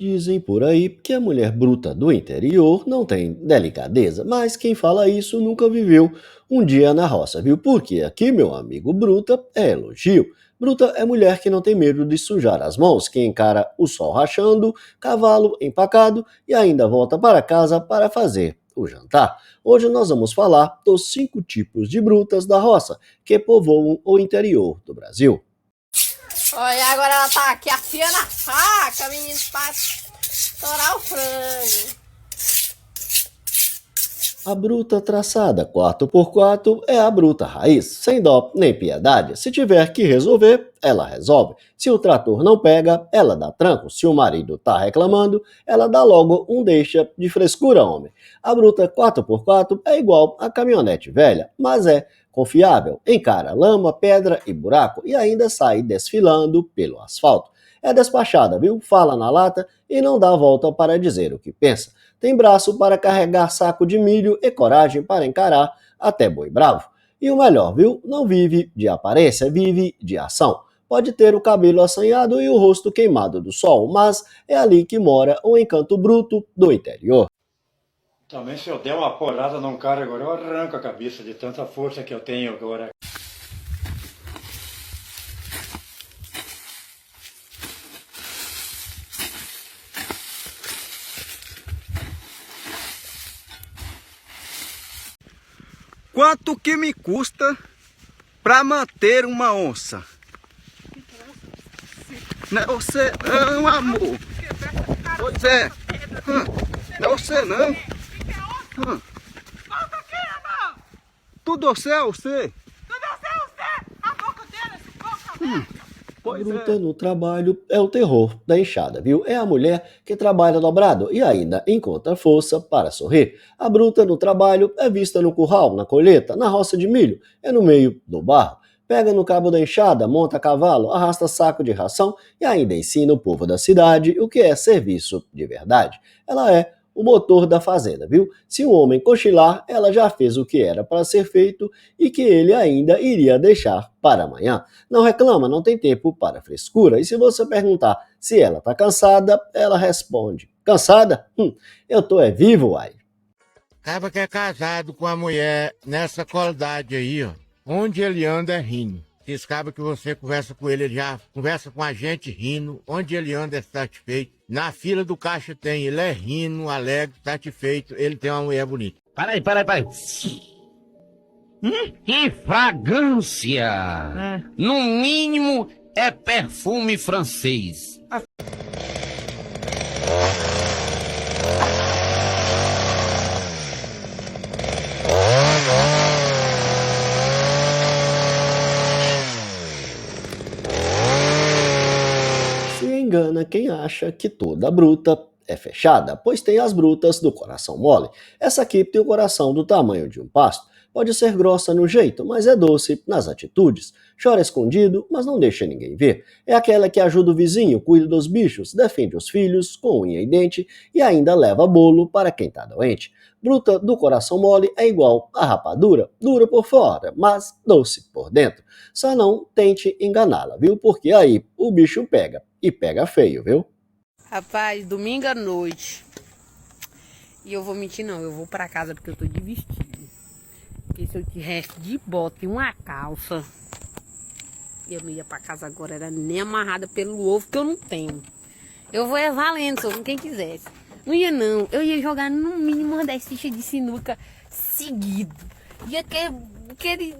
Dizem por aí que a mulher bruta do interior não tem delicadeza, mas quem fala isso nunca viveu um dia na roça, viu? Porque aqui, meu amigo, bruta é elogio. Bruta é mulher que não tem medo de sujar as mãos, que encara o sol rachando, cavalo empacado e ainda volta para casa para fazer o jantar. Hoje nós vamos falar dos 5 tipos de brutas da roça que povoam o interior do Brasil. Olha, agora ela tá aqui afiando a faca, menino, pra estourar o frango. A bruta traçada 4x4 é a bruta raiz, sem dó nem piedade. Se tiver que resolver, ela resolve. Se o trator não pega, ela dá tranco. Se o marido tá reclamando, ela dá logo um deixa de frescura, homem. A bruta 4x4 é igual a caminhonete velha, mas é confiável, encara lama, pedra e buraco e ainda sai desfilando pelo asfalto. É despachada, viu? Fala na lata e não dá a volta para dizer o que pensa. Tem braço para carregar saco de milho e coragem para encarar até boi bravo. E o melhor, viu? Não vive de aparência, vive de ação. Pode ter o cabelo assanhado e o rosto queimado do sol, mas é ali que mora o encanto bruto do interior. Também se eu der uma porrada num cara agora, eu arranco a cabeça de tanta força que eu tenho agora. Quanto que me custa para manter uma onça? Não é você não, amor. Pois é. Não é você não. Tudo você é você. Pois Bruta no trabalho é o terror da enxada, viu? É a mulher que trabalha dobrado e ainda encontra força para sorrir. A bruta no trabalho é vista no curral, na colheita, na roça de milho, é no meio do barro. Pega no cabo da enxada, monta cavalo, arrasta saco de ração e ainda ensina o povo da cidade o que é serviço de verdade. Ela é o motor da fazenda, viu? Se um homem cochilar, ela já fez o que era para ser feito e que ele ainda iria deixar para amanhã. Não reclama, não tem tempo para frescura. E se você perguntar se ela tá cansada, ela responde: cansada? Eu tô vivo, uai. Acaba que é casado com a mulher nessa qualidade aí, ó. Onde ele anda é rindo. Esse cabra que você conversa com ele já conversa com a gente rindo. Onde ele anda é satisfeito. Na fila do caixa tem, ele é rindo, alegre, satisfeito. Ele tem uma mulher bonita. Peraí. Que fragrância! No mínimo é perfume francês. Se engana quem acha que toda bruta é fechada, pois tem as brutas do coração mole. Essa aqui tem o coração do tamanho de um pasto. Pode ser grossa no jeito, mas é doce nas atitudes. Chora escondido, mas não deixa ninguém ver. É aquela que ajuda o vizinho, cuida dos bichos, defende os filhos com unha e dente e ainda leva bolo para quem tá doente. Bruta do coração mole é igual a rapadura, dura por fora, mas doce por dentro. Só não tente enganá-la, viu? Porque aí o bicho pega, e pega feio, viu? Rapaz, domingo à noite. E eu vou mentir não, eu vou pra casa porque eu tô de vestido. Porque se eu tivesse de bota e uma calça, eu não ia pra casa agora, era nem amarrada pelo ovo que eu não tenho. Eu vou valendo, só com quem quisesse. Não ia não, eu ia jogar no mínimo uma 10 fichas de sinuca seguido. Ia aquele,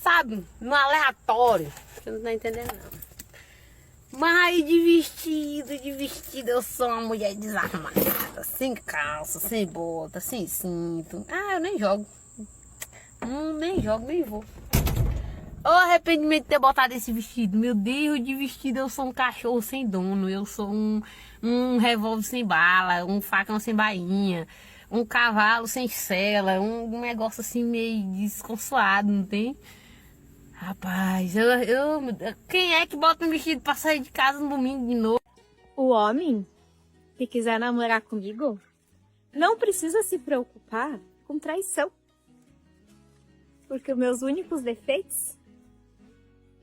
sabe, no aleatório. Você não tá entendendo não. Mas de vestido, eu sou uma mulher desarmada. Sem calça, sem bota, sem cinto. Ah, eu nem jogo. Nem vou. Ô, arrependimento de ter botado esse vestido. Meu Deus, de vestido eu sou um cachorro sem dono. Eu sou um revólver sem bala, um facão sem bainha, um cavalo sem sela, um negócio assim meio desconsolado, não tem? Rapaz, quem é que bota um vestido pra sair de casa no domingo de novo? O homem que quiser namorar comigo não precisa se preocupar com traição. Porque os meus únicos defeitos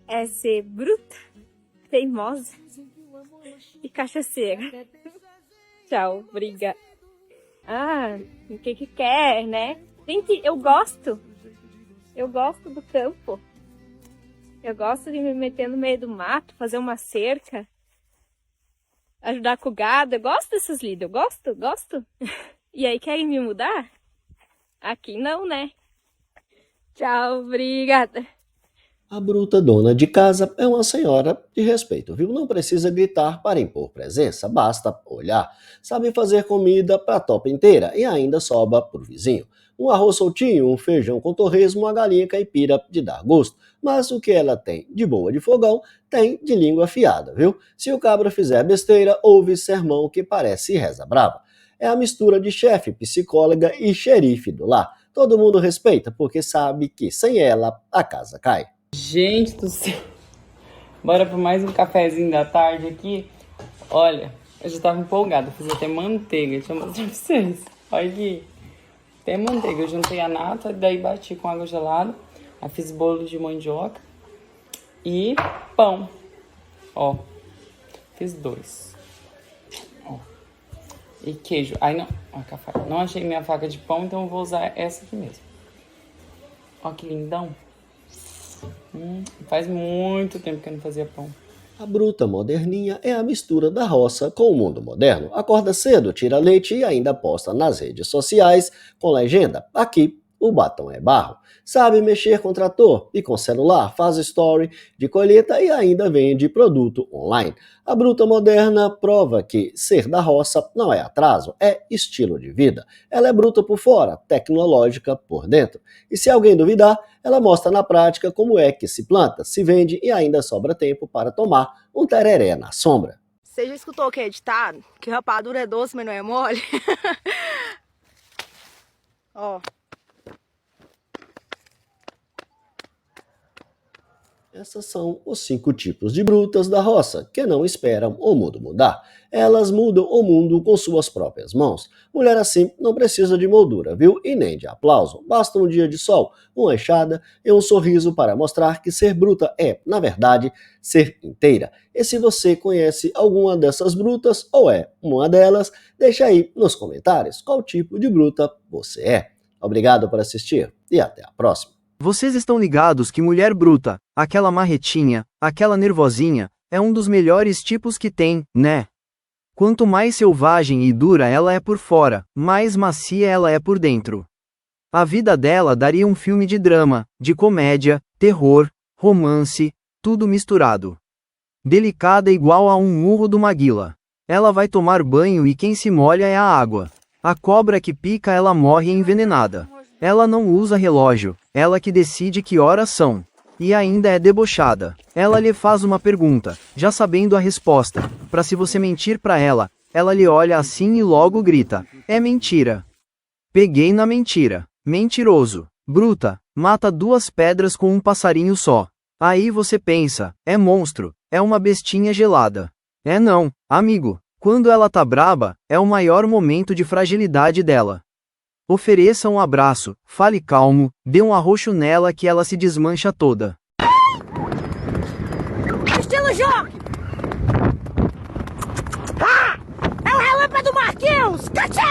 é ser bruta, teimosa e cachaceira. Tchau, briga. Ah, o que que quer, né? Gente, eu gosto. Eu gosto do campo. Eu gosto de me meter no meio do mato, fazer uma cerca, ajudar com o gado. Eu gosto desses líderes, eu gosto. E aí, querem me mudar? Aqui não, né? Tchau, obrigada. A bruta dona de casa é uma senhora de respeito, viu? Não precisa gritar para impor presença, basta olhar. Sabe fazer comida para a topa inteira e ainda sobra pro vizinho. Um arroz soltinho, um feijão com torresmo, uma galinha caipira de dar gosto. Mas o que ela tem de boa de fogão, tem de língua afiada, viu? Se o cabra fizer besteira, ouve sermão que parece reza brava. É a mistura de chefe, psicóloga e xerife do lar. Todo mundo respeita porque sabe que sem ela a casa cai. Gente do céu, bora para mais um cafezinho da tarde aqui. Olha, eu já tava empolgada, fiz até manteiga, deixa eu mostrar pra vocês. Olha aqui, tem manteiga, eu juntei a nata, daí bati com água gelada, aí fiz bolo de mandioca e pão. Ó, fiz 2. Ó, e queijo, aí não, ó, não achei minha faca de pão, então eu vou usar essa aqui mesmo. Ó que lindão. Faz muito tempo que eu não fazia pão. A bruta moderninha é a mistura da roça com o mundo moderno. Acorda cedo, tira leite e ainda posta nas redes sociais com legenda: aqui o batom é barro. Sabe mexer com trator e com celular, faz story de colheita e ainda vende produto online. A bruta moderna prova que ser da roça não é atraso, é estilo de vida. Ela é bruta por fora, tecnológica por dentro. E se alguém duvidar, ela mostra na prática como é que se planta, se vende e ainda sobra tempo para tomar um tereré na sombra. Você já escutou o que é ditado? Que rapadura é doce, mas não é mole? Ó. Essas são os 5 tipos de brutas da roça, que não esperam o mundo mudar. Elas mudam o mundo com suas próprias mãos. Mulher assim não precisa de moldura, viu? E nem de aplauso. Basta um dia de sol, uma enxada e um sorriso para mostrar que ser bruta é, na verdade, ser inteira. E se você conhece alguma dessas brutas, ou é uma delas, deixa aí nos comentários qual tipo de bruta você é. Obrigado por assistir e até a próxima. Vocês estão ligados que mulher bruta, aquela marretinha, aquela nervosinha, é um dos melhores tipos que tem, né? Quanto mais selvagem e dura ela é por fora, mais macia ela é por dentro. A vida dela daria um filme de drama, de comédia, terror, romance, tudo misturado. Delicada igual a um murro do Maguila. Ela vai tomar banho e quem se molha é a água. A cobra que pica ela morre envenenada. Ela não usa relógio, ela que decide que horas são. E ainda é debochada. Ela lhe faz uma pergunta, já sabendo a resposta. Pra se você mentir pra ela, ela lhe olha assim e logo grita: é mentira. Peguei na mentira. Mentiroso. Bruta, mata 2 pedras com um passarinho só. Aí você pensa, é monstro, é uma bestinha gelada. É não, amigo. Quando ela tá braba, é o maior momento de fragilidade dela. Ofereça um abraço, fale calmo, dê um arroxo nela que ela se desmancha toda. Estilo Joque! Ah! É o relâmpago do Marquinhos! Cachê!